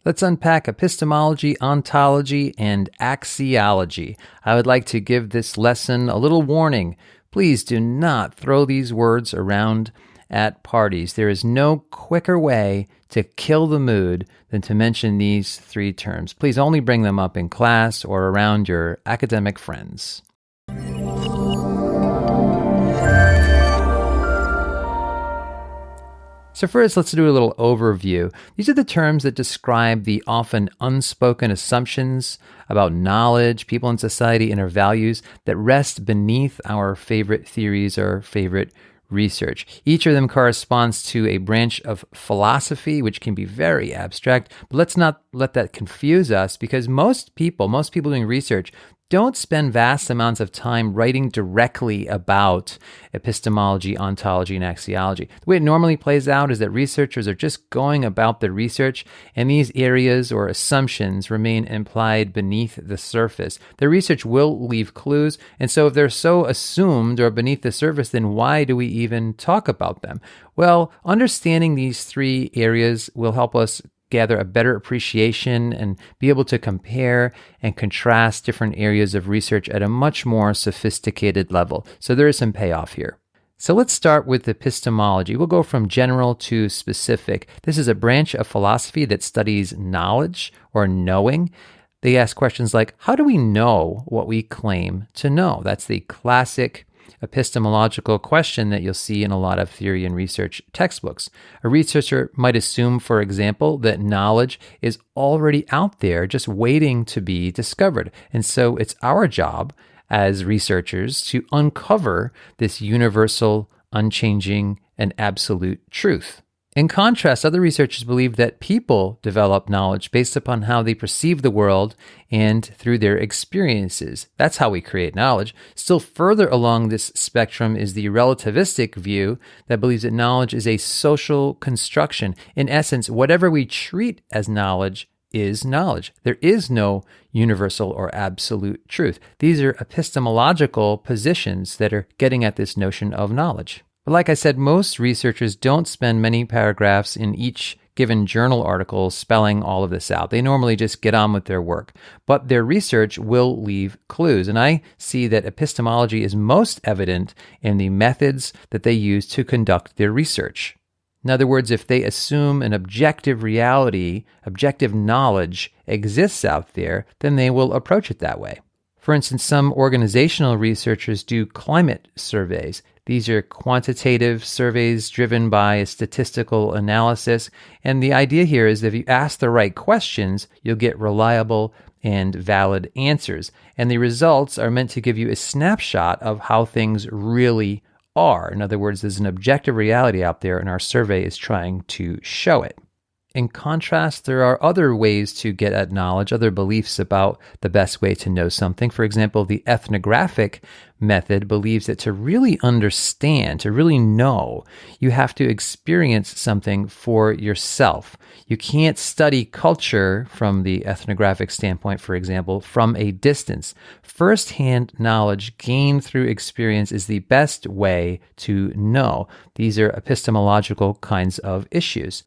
Let's unpack epistemology, ontology, and axiology. I would like to give this lesson a little warning. Please do not throw these words around at parties. There is no quicker way to kill the mood than to mention these three terms. Please only bring them up in class or around your academic friends. So first, let's do a little overview. These are the terms that describe the often unspoken assumptions about knowledge, people in society, and our values that rest beneath our favorite theories or favorite research. Each of them corresponds to a branch of philosophy, which can be very abstract, but let's not let that confuse us, because most people doing research don't spend vast amounts of time writing directly about epistemology, ontology, and axiology. The way it normally plays out is that researchers are just going about the research, and these areas or assumptions remain implied beneath the surface. Their research will leave clues, and so if they're so assumed or beneath the surface, then why do we even talk about them? Well, understanding these three areas will help us gather a better appreciation and be able to compare and contrast different areas of research at a much more sophisticated level. So there is some payoff here. So let's start with epistemology. We'll go from general to specific. This is a branch of philosophy that studies knowledge or knowing. They ask questions like, how do we know what we claim to know? That's the classic epistemological question that you'll see in a lot of theory and research textbooks. A researcher might assume, for example, that knowledge is already out there just waiting to be discovered. And so it's our job as researchers to uncover this universal, unchanging, and absolute truth. In contrast, other researchers believe that people develop knowledge based upon how they perceive the world and through their experiences. That's how we create knowledge. Still further along this spectrum is the relativistic view that believes that knowledge is a social construction. In essence, whatever we treat as knowledge is knowledge. There is no universal or absolute truth. These are epistemological positions that are getting at this notion of knowledge. But like I said, most researchers don't spend many paragraphs in each given journal article spelling all of this out. They normally just get on with their work. But their research will leave clues. And I see that epistemology is most evident in the methods that they use to conduct their research. In other words, if they assume an objective reality, objective knowledge exists out there, then they will approach it that way. For instance, some organizational researchers do climate surveys. These are quantitative surveys driven by a statistical analysis. And the idea here is that if you ask the right questions, you'll get reliable and valid answers. And the results are meant to give you a snapshot of how things really are. In other words, there's an objective reality out there, and our survey is trying to show it. In contrast, there are other ways to get at knowledge, other beliefs about the best way to know something. For example, the ethnographic method believes that to really understand, to really know, you have to experience something for yourself. You can't study culture from the ethnographic standpoint, for example, from a distance. First-hand knowledge gained through experience is the best way to know. These are epistemological kinds of issues.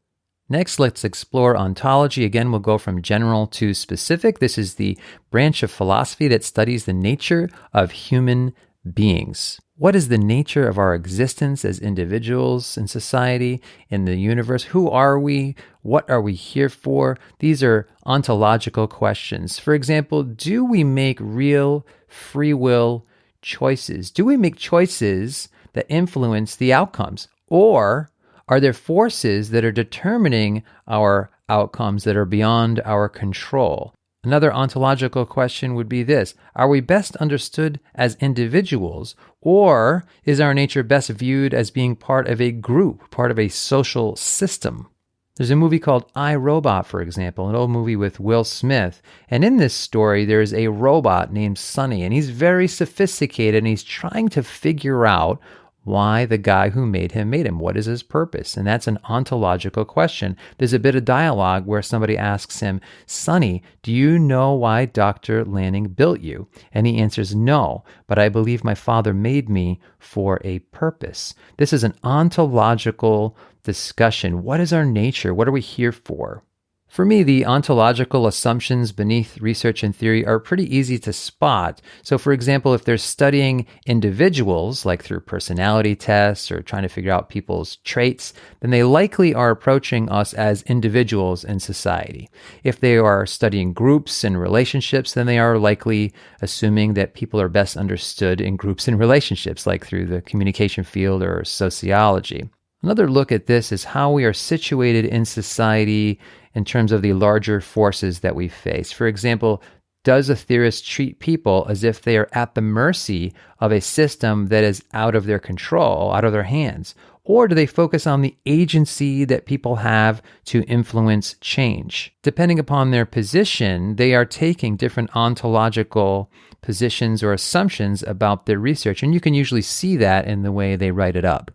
Next, let's explore ontology. Again, we'll go from general to specific. This is the branch of philosophy that studies the nature of human beings. What is the nature of our existence as individuals in society, in the universe? Who are we? What are we here for? These are ontological questions. For example, do we make real free will choices? Do we make choices that influence the outcomes? Or are there forces that are determining our outcomes that are beyond our control? Another ontological question would be this: are we best understood as individuals, or is our nature best viewed as being part of a group, part of a social system? There's a movie called I, Robot, for example, an old movie with Will Smith. And in this story, there's a robot named Sonny, and he's very sophisticated, and he's trying to figure out why the guy who made him. What is his purpose? And that's an ontological question. There's a bit of dialogue where somebody asks him, Sonny, do you know why Dr. Lanning built you? And he answers, no, but I believe my father made me for a purpose. This is an ontological discussion. What is our nature? What are we here for? For me, the ontological assumptions beneath research and theory are pretty easy to spot. So, for example, if they're studying individuals, like through personality tests or trying to figure out people's traits, then they likely are approaching us as individuals in society. If they are studying groups and relationships, then they are likely assuming that people are best understood in groups and relationships, like through the communication field or sociology. Another look at this is how we are situated in society in terms of the larger forces that we face. For example, does a theorist treat people as if they are at the mercy of a system that is out of their control, out of their hands? Or do they focus on the agency that people have to influence change? Depending upon their position, they are taking different ontological positions or assumptions about their research, and you can usually see that in the way they write it up.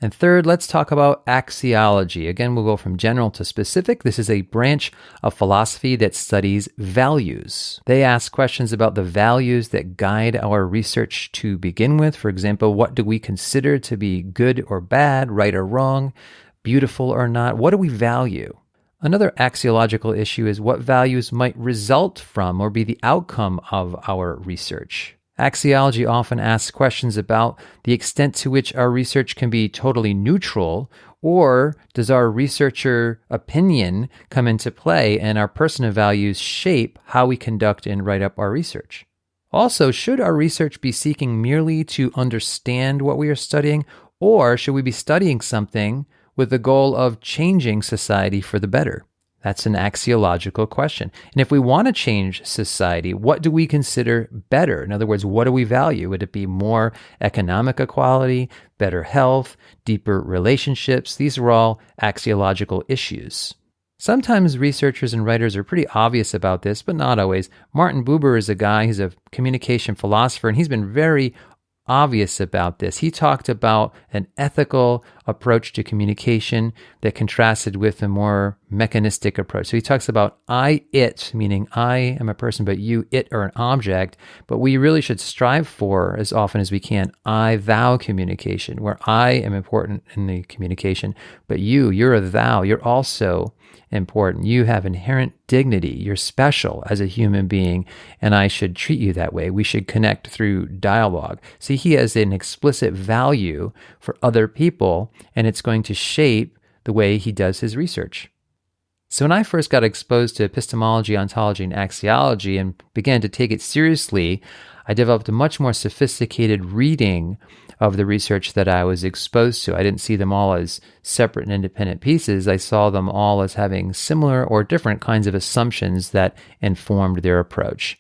And third, let's talk about axiology. Again, we'll go from general to specific. This is a branch of philosophy that studies values. They ask questions about the values that guide our research to begin with. For example, what do we consider to be good or bad, right or wrong, beautiful or not? What do we value? Another axiological issue is what values might result from or be the outcome of our research. Axiology often asks questions about the extent to which our research can be totally neutral, or does our researcher opinion come into play and our personal values shape how we conduct and write up our research? Also, should our research be seeking merely to understand what we are studying, or should we be studying something with the goal of changing society for the better? That's an axiological question. And if we want to change society, what do we consider better? In other words, what do we value? Would it be more economic equality, better health, deeper relationships? These are all axiological issues. Sometimes researchers and writers are pretty obvious about this, but not always. Martin Buber is a guy, he's a communication philosopher, and he's been very obvious about this. He talked about an ethical approach to communication that contrasted with a more mechanistic approach. So he talks about I, it, meaning I am a person, but you, it, are an object. But we really should strive for, as often as we can, I, thou communication, where I am important in the communication, but you're a thou. You're also important. You have inherent dignity. You're special as a human being, and I should treat you that way. We should connect through dialogue. See, he has an explicit value for other people, and it's going to shape the way he does his research. So when I first got exposed to epistemology, ontology, and axiology and began to take it seriously, I developed a much more sophisticated reading of the research that I was exposed to. I didn't see them all as separate and independent pieces. I saw them all as having similar or different kinds of assumptions that informed their approach.